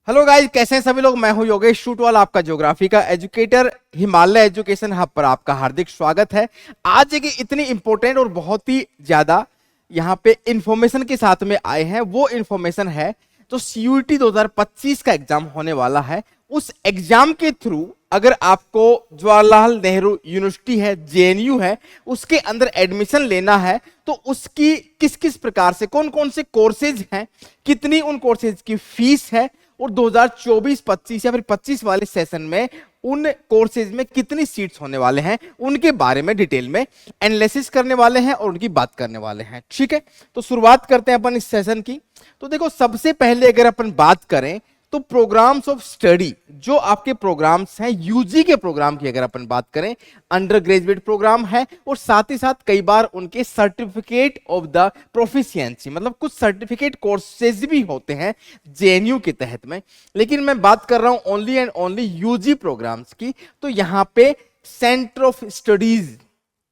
Hello guys, कैसे हैं सभी लोग। मैं हूं योगेश शूटवाल, आपका ज्योग्राफी का एजुकेटर। हिमालय एजुकेशन हब पर आपका हार्दिक स्वागत है। आज एक इतनी इंपॉर्टेंट और बहुत ही ज्यादा यहाँ पे इंफॉर्मेशन के साथ में आए हैं। वो इंफॉर्मेशन है जो सीयूईटी 2025 का एग्जाम होने वाला है। उस एग्जाम के थ्रू अगर आपको जवाहरलाल नेहरू यूनिवर्सिटी है, जेएनयू है, उसके अंदर एडमिशन लेना है तो उसकी किस किस प्रकार से कौन कौन से कोर्सेज हैं, कितनी उन कोर्सेज की फीस है और 2024-25 या फिर 25 वाले सेशन में उन कोर्सेज में कितनी सीट्स होने वाले हैं, उनके बारे में डिटेल में एनालिसिस करने वाले हैं और उनकी बात करने वाले हैं। ठीक है, तो शुरुआत करते हैं अपन इस सेशन की। तो देखो, सबसे पहले अगर अपन बात करें तो प्रोग्राम्स ऑफ स्टडी, जो आपके प्रोग्राम्स हैं यूजी के प्रोग्राम की अगर अपन बात करें, अंडर ग्रेजुएट प्रोग्राम है और साथ ही साथ कई बार उनके सर्टिफिकेट ऑफ द प्रोफिशिएंसी, मतलब कुछ सर्टिफिकेट कोर्सेज भी होते हैं जेएनयू के तहत में। लेकिन मैं बात कर रहा हूं only and only UG programmes की। तो यहां पे सेंटर ऑफ स्टडीज,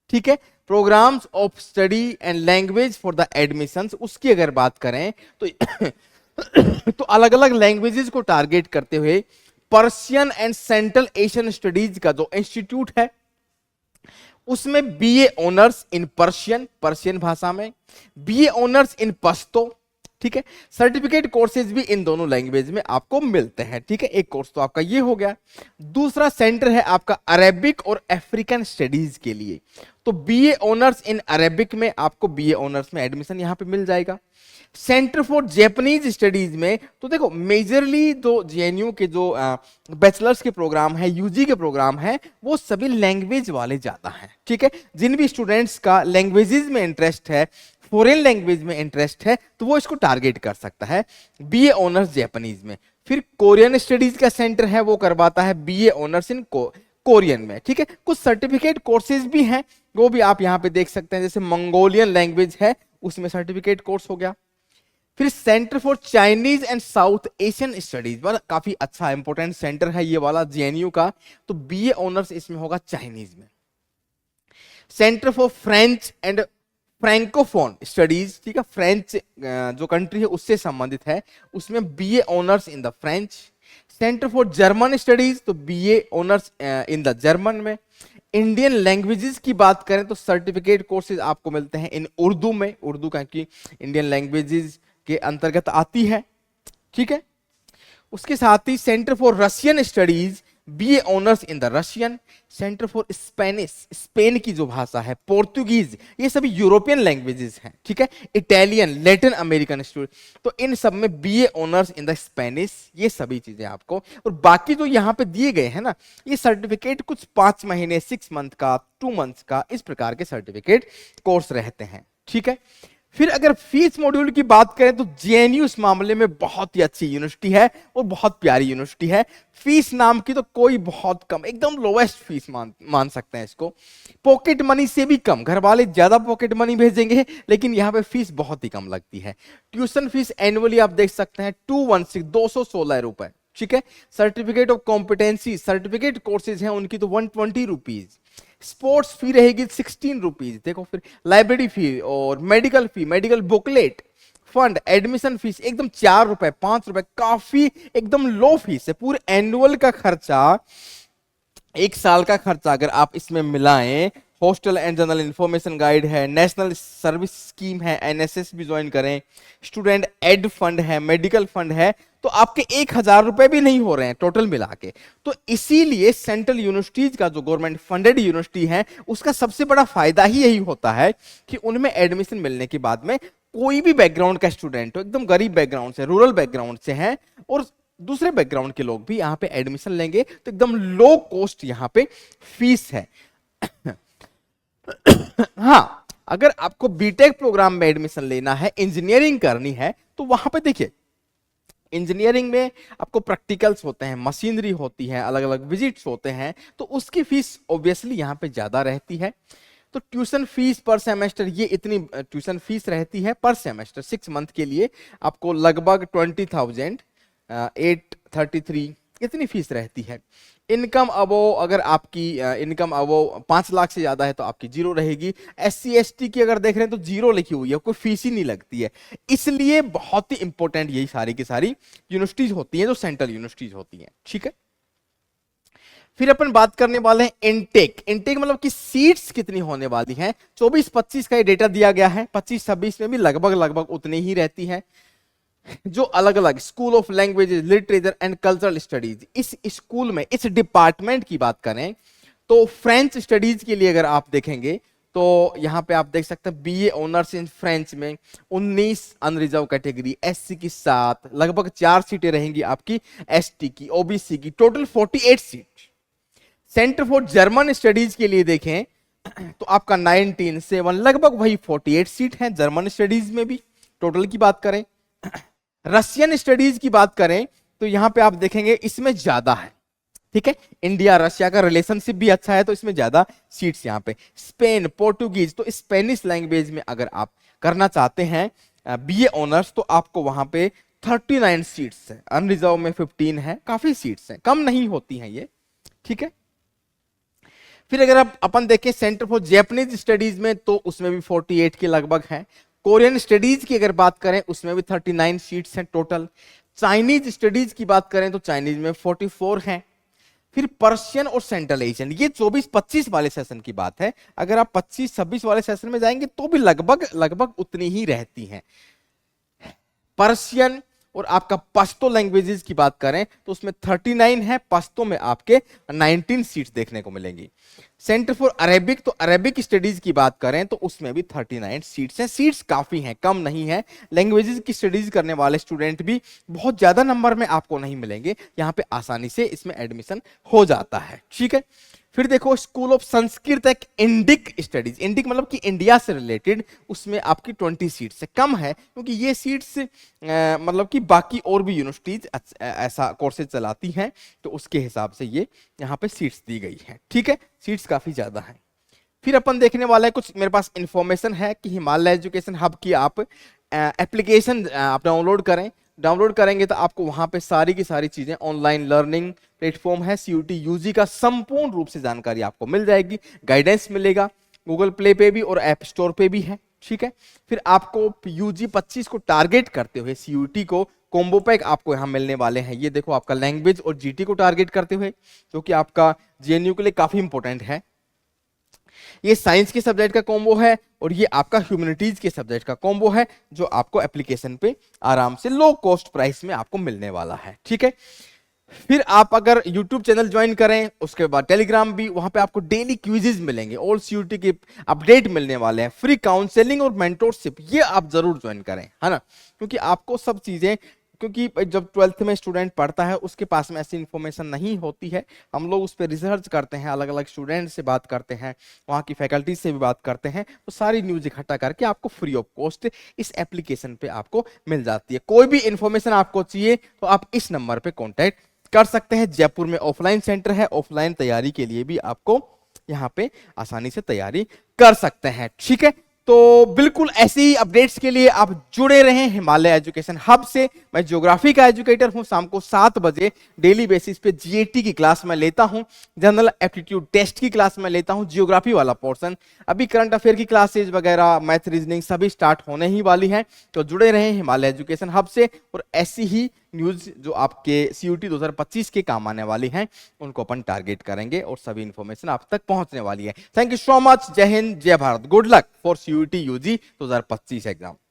ठीक है, programmes of study and language for the admissions, उसकी अगर बात करें तो तो अलग अलग लैंग्वेजेस को टारगेट करते हुए Persian and central Asian studies का जो इंस्टीट्यूट है उसमें BA honours in Persian, Persian भाषा में, बीए ऑनर्स इन पश्तो, ठीक है। सर्टिफिकेट कोर्सेज भी इन दोनों लैंग्वेज में आपको मिलते हैं। ठीक है, एक कोर्स तो आपका ये हो गया। दूसरा सेंटर है आपका अरेबिक और अफ्रीकन स्टडीज के लिए। तो बीए ऑनर्स इन अरेबिक में आपको बीए ऑनर्स में एडमिशन यहां पे मिल जाएगा। सेंटर फॉर जैपनीज स्टडीज में तो देखो, मेजरली जो जेएनयू के जो बैचलर्स के प्रोग्राम है, यूजी के प्रोग्राम है, वो सभी लैंग्वेज वाले ज्यादा हैं। ठीक है, जिन भी स्टूडेंट्स का लैंग्वेजेस में इंटरेस्ट है, फॉरेन लैंग्वेज में इंटरेस्ट है, तो वो इसको टारगेट कर सकता है बीए ऑनर्स जैपनीज में। फिर कोरियन स्टडीज का सेंटर है, वो करवाता है बीए ऑनर्स इन कोरियन में। ठीक है, कुछ सर्टिफिकेट कोर्सेज भी हैं, वो भी आप यहां पे देख सकते हैं। जैसे मंगोलियन लैंग्वेज है, उसमें सर्टिफिकेट कोर्स हो गया। फिर centre for Chinese and south Asian studies, काफी अच्छा इंपॉर्टेंट सेंटर है ये वाला जेएनयू का। तो बीए ऑनर्स इसमें होगा चाइनीज में। Centre for French and francophone studies, ठीक है, फ्रेंच जो कंट्री है उससे संबंधित है, उसमें BA honours in the French. Centre for German studies, तो BA honours in the German में। इंडियन लैंग्वेजेस की बात करें तो सर्टिफिकेट कोर्सेज आपको मिलते हैं इन उर्दू में, उर्दू क्योंकि इंडियन लैंग्वेजेस के अंतर्गत आती है। ठीक है, उसके साथ ही centre for Russian studies, BA honours in the Russian. Centre for Spanish, Spain की जो भाषा है, पोर्तुगीज, ये सभी यूरोपियन लैंग्वेजेस हैं। ठीक है, इटालियन, लैटिन अमेरिकन स्टूडेंट, तो इन सब में BA honours in the Spanish, ये सभी चीजें आपको। और बाकी जो यहाँ पे दिए गए हैं ना, ये सर्टिफिकेट कुछ 5 महीने, 6 मंथ का, 2 मंथ्स का, इस प्रकार के सर्टिफिकेट कोर्स रहते हैं। ठीक है, फिर अगर फीस मॉड्यूल की बात करें तो जेएनयू इस मामले में बहुत ही अच्छी यूनिवर्सिटी है और बहुत प्यारी यूनिवर्सिटी है। फीस नाम की तो कोई बहुत कम, एकदम लोएस्ट फीस मान सकते हैं इसको। पॉकेट मनी से भी कम, घर वाले ज्यादा पॉकेट मनी भेजेंगे, लेकिन यहाँ पे फीस बहुत ही कम लगती है। ट्यूशन फीस एनुअली आप देख सकते हैं 216 रुपए। ठीक है, certificate of competency, certificate courses हैं उनकी तो 120 रुपीज। स्पोर्ट्स फी रहेगी 16 रुपीज। देखो, फिर लाइब्रेरी फी और medical fee, medical booklet, fund, admission fees एकदम 4 रुपए, 5 रुपए, काफी एकदम लो फीस है। पूरे एनुअल का खर्चा, एक साल का खर्चा अगर आप इसमें मिलाएं, hostel and general information guide है, नेशनल सर्विस स्कीम है, एनएसएस भी ज्वाइन करें, स्टूडेंट एड फंड है, मेडिकल फंड है, तो आपके 1,000 रुपए भी नहीं हो रहे हैं टोटल मिला के। तो इसीलिए सेंट्रल यूनिवर्सिटीज का जो गवर्नमेंट फंडेड यूनिवर्सिटी है, उसका सबसे बड़ा फायदा ही यही होता है कि उनमें एडमिशन मिलने के बाद में कोई भी बैकग्राउंड का स्टूडेंट हो, एकदम गरीब बैकग्राउंड से, रूरल बैकग्राउंड से है और दूसरे बैकग्राउंड के लोग भी यहाँ पे एडमिशन लेंगे, तो एकदम लो कॉस्ट यहाँ पे फीस है। हाँ, अगर आपको बीटेक प्रोग्राम में एडमिशन लेना है, इंजीनियरिंग करनी है, तो वहां पे देखिए, इंजीनियरिंग में आपको प्रैक्टिकल्स होते हैं, मशीनरी होती है, अलग अलग विजिट्स होते हैं, तो उसकी फीस ऑब्वियसली यहाँ पे ज्यादा रहती है। तो ट्यूशन फीस पर सेमेस्टर, ये इतनी ट्यूशन फीस रहती है पर सेमेस्टर 6 मंथ के लिए आपको लगभग 20,833, इतनी फीस रहती है। इनकम अबो, अगर आपकी इनकम अबो 5 लाख से ज्यादा है तो आपकी जीरो रहेगी। SC ST की अगर देख रहे हैं तो जीरो लिखी हुई है, कोई फीस ही नहीं लगती है। इसलिए बहुत ही इंपॉर्टेंट यही सारी की सारी यूनिवर्सिटीज होती हैं जो सेंट्रल यूनिवर्सिटीज होती हैं, ठीक है। फिर अपन बात करने वाले हैं इनटेक। इनटेक मतलब कि सीट्स कितनी होने वाली हैं। 24-25 का ये डेटा दिया गया है, 25-26 में भी लगभग लगभग उतनी ही रहती है। जो अलग अलग school of languages, literature and cultural studies, इस स्कूल में इस डिपार्टमेंट की बात करें तो फ्रेंच स्टडीज के लिए अगर आप देखेंगे तो यहां पे आप देख सकते हैं BA ऑनर्स इन फ्रेंच में 19 अनरिजर्व कैटेगरी, SC की 7, लगभग 4 सीटें रहेंगी आपकी ST की, OBC की, total 48 seat. Centre for German studies के लिए देखें तो आपका 19-7, लगभग वही 48 सीट है जर्मन स्टडीज में भी। टोटल की बात करें, रशियन स्टडीज की बात करें तो यहां पे आप देखेंगे इसमें ज्यादा है, ठीक है। इंडिया रशिया का रिलेशनशिप भी अच्छा है तो इसमें ज्यादा सीट्स यहां पे। स्पेन, पोर्टुगीज, तो स्पेनिश लैंग्वेज में अगर आप करना चाहते हैं BA ऑनर्स तो आपको वहां पे 39 सीट्स है, अनरिजर्व में 15 है, काफी सीट्स हैं, कम नहीं होती हैं ये, ठीक है। फिर अगर आप अपन देखें सेंटर फॉर जैपनीज स्टडीज में तो उसमें भी 48 के लगभग है। कोरियन स्टडीज की अगर बात करें उसमें भी 39 सीट्स हैं टोटल। चाइनीज स्टडीज की बात करें तो चाइनीज में 44 हैं। फिर पर्शियन और सेंट्रल एशियन, ये 24-25 वाले सेशन की बात है। अगर आप 25-26 वाले सेशन में जाएंगे तो भी लगभग लगभग उतनी ही रहती हैं। पर्शियन और आपका पश्तो लैंग्वेजेस की बात करें तो उसमें 39 है, पश्तो में आपके 19 सीट्स देखने को मिलेंगी। सेंटर फॉर अरेबिक, तो अरेबिक स्टडीज की बात करें तो उसमें भी 39 सीट्स हैं। सीट्स काफी हैं, कम नहीं है। लैंग्वेजेस की स्टडीज करने वाले स्टूडेंट भी बहुत ज्यादा नंबर में आपको नहीं मिलेंगे, यहाँ पे आसानी से इसमें एडमिशन हो जाता है, ठीक है। फिर देखो स्कूल ऑफ संस्कृत एक इंडिक स्टडीज, इंडिक मतलब कि इंडिया से रिलेटेड, उसमें आपकी 20 सीट्स से कम है क्योंकि ये सीट्स मतलब कि बाकी और भी यूनिवर्सिटीज ऐसा कोर्सेज चलाती हैं तो उसके हिसाब से ये यहाँ पे सीट्स दी गई है, ठीक है। सीट्स काफी ज्यादा है। फिर अपन देखने वाला है कुछ मेरे पास इंफॉर्मेशन है कि हिमालय एजुकेशन हब की आप एप्लीकेशन आप डाउनलोड करें। डाउनलोड करेंगे तो आपको वहां पे सारी की सारी चीजें, ऑनलाइन लर्निंग प्लेटफॉर्म है, CUT UG का संपूर्ण रूप से जानकारी आपको मिल जाएगी, गाइडेंस मिलेगा, गूगल प्ले पे भी और ऐप स्टोर पे भी है, ठीक है। फिर आपको UG 25 को टारगेट करते हुए CUT को कॉम्बो पैक आपको यहाँ मिलने वाले हैं। ये देखो आपका लैंग्वेज और GT को टारगेट करते हुए, जो कि आपका JNU के लिए काफी इंपॉर्टेंट है। ये साइंस के सब्जेक्ट का कॉम्बो है और ये आपका ह्यूमैनिटीज के सब्जेक्ट का कॉम्बो है जो आपको एप्लीकेशन पे आराम से लो कॉस्ट प्राइस में आपको मिलने वाला है, ठीक है। फिर आप अगर YouTube चैनल ज्वाइन करें, उसके बाद टेलीग्राम भी, वहां पे आपको डेली क्विजेज मिलेंगे और CUT के अपडेट मिलने वाले हैं। फ्री काउंसलिंग और मेंटोरशिप, ये आप जरूर ज्वाइन करें, है ना, क्योंकि आपको सब चीजें, क्योंकि जब 12th में स्टूडेंट पढ़ता है उसके पास में ऐसी इंफॉर्मेशन नहीं होती है। हम लोग उस पर रिसर्च करते हैं, अलग अलग स्टूडेंट से बात करते हैं, वहाँ की फैकल्टी से भी बात करते हैं, तो सारी न्यूज इकट्ठा करके आपको फ्री ऑफ कॉस्ट इस एप्लीकेशन पे आपको मिल जाती है। कोई भी इंफॉर्मेशन आपको चाहिए तो आप इस नंबर पे कॉन्टैक्ट कर सकते हैं। जयपुर में ऑफलाइन सेंटर है, ऑफलाइन तैयारी के लिए भी आपको यहाँ पे आसानी से तैयारी कर सकते हैं, ठीक है। तो बिल्कुल ऐसे ही अपडेट्स के लिए आप जुड़े रहें हिमालय एजुकेशन हब से। मैं ज्योग्राफी का एजुकेटर हूं, शाम को 7 बजे डेली बेसिस पे GAT की क्लास में लेता हूं, जनरल एप्टीट्यूड टेस्ट की क्लास में लेता हूं, जियोग्राफी वाला पोर्शन। अभी करंट अफेयर की क्लासेज वगैरह, मैथ रीजनिंग सभी स्टार्ट होने ही वाली हैं, तो जुड़े रहें हिमालय एजुकेशन हब से। और ऐसी ही न्यूज जो आपके CUT 2025 के काम आने वाली हैं उनको अपन टारगेट करेंगे और सभी इंफॉर्मेशन आप तक पहुंचने वाली है। Thank you so much. जय हिंद, जय Bharat. Good luck for CUT UG 2025 exam.